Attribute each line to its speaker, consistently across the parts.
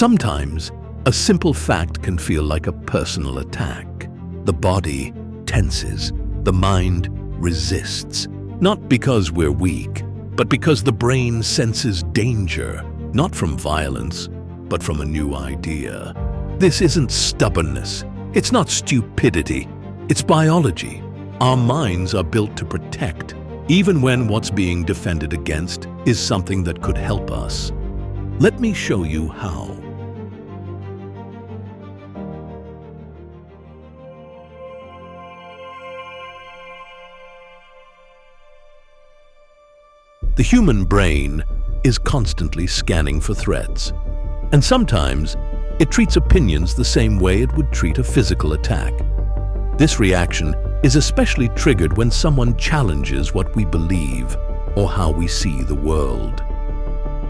Speaker 1: Sometimes, a simple fact can feel like a personal attack. The body tenses, the mind resists, not because we're weak, but because the brain senses danger, not from violence, but from a new idea. This isn't stubbornness. It's not stupidity. It's biology. Our minds are built to protect, even when what's being defended against is something that could help us. Let me show you how. The human brain is constantly scanning for threats, and sometimes it treats opinions the same way it would treat a physical attack. This reaction is especially triggered when someone challenges what we believe or how we see the world.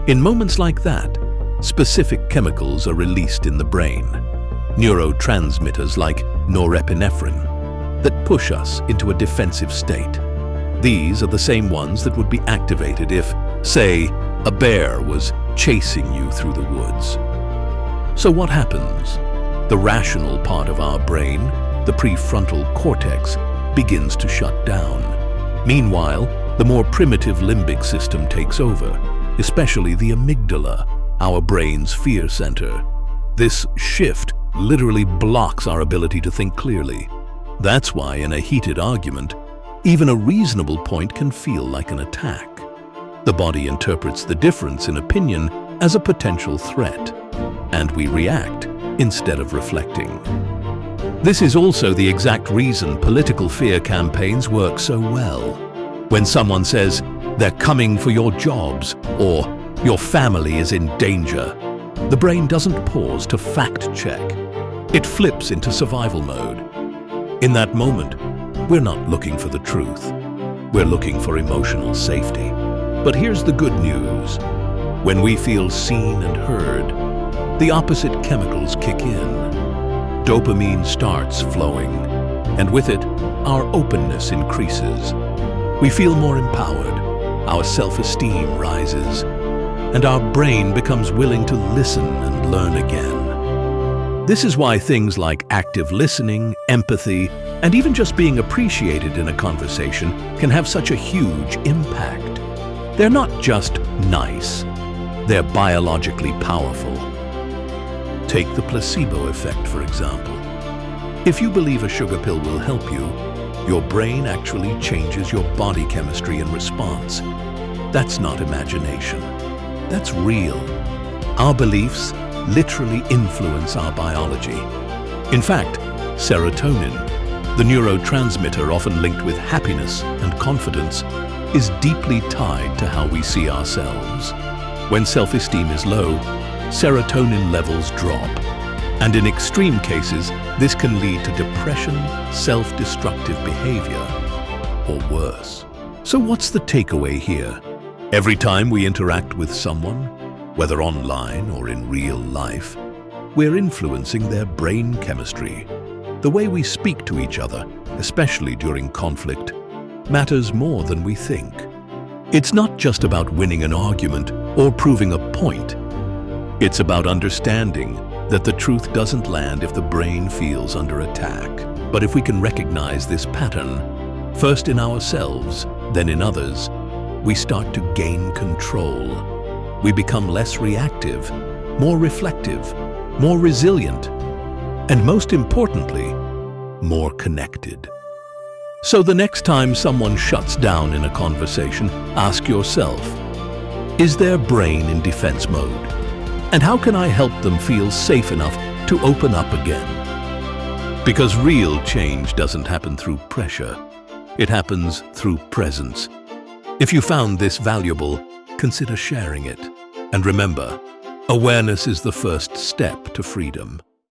Speaker 1: In moments like that, specific chemicals are released in the brain, neurotransmitters like norepinephrine, that push us into a defensive state. These are the same ones that would be activated if, say, a bear was chasing you through the woods. So what happens? The rational part of our brain, the prefrontal cortex, begins to shut down. Meanwhile, the more primitive limbic system takes over, especially the amygdala, our brain's fear center. This shift literally blocks our ability to think clearly. That's why in a heated argument, even a reasonable point can feel like an attack. The body interprets the difference in opinion as a potential threat, and we react instead of reflecting. This is also the exact reason political fear campaigns work so well. When someone says, "They're coming for your jobs," or "Your family is in danger," the brain doesn't pause to fact-check. It flips into survival mode. In that moment, we're not looking for the truth. We're looking for emotional safety. But here's the good news. When we feel seen and heard, the opposite chemicals kick in. Dopamine starts flowing, and with it, our openness increases. We feel more empowered, our self-esteem rises, and our brain becomes willing to listen and learn again. This is why things like active listening, empathy, and even just being appreciated in a conversation can have such a huge impact. They're not just nice, they're biologically powerful. Take the placebo effect, for example. If you believe a sugar pill will help you, your brain actually changes your body chemistry in response. That's not imagination. That's real. Our beliefs literally influence our biology. In fact, serotonin, the neurotransmitter often linked with happiness and confidence, is deeply tied to how we see ourselves. When self-esteem is low, serotonin levels drop, and in extreme cases, this can lead to depression, self-destructive behavior, or worse. So what's the takeaway here? Every time we interact with someone, whether online or in real life, we're influencing their brain chemistry. The way we speak to each other, especially during conflict, matters more than we think. It's not just about winning an argument or proving a point. It's about understanding that the truth doesn't land if the brain feels under attack. But if we can recognize this pattern, first in ourselves, then in others, we start to gain control. We become less reactive, more reflective, more resilient, and most importantly, more connected. So the next time someone shuts down in a conversation, ask yourself, is their brain in defense mode? And how can I help them feel safe enough to open up again? Because real change doesn't happen through pressure. It happens through presence. If you found this valuable, consider sharing it. And remember, awareness is the first step to freedom.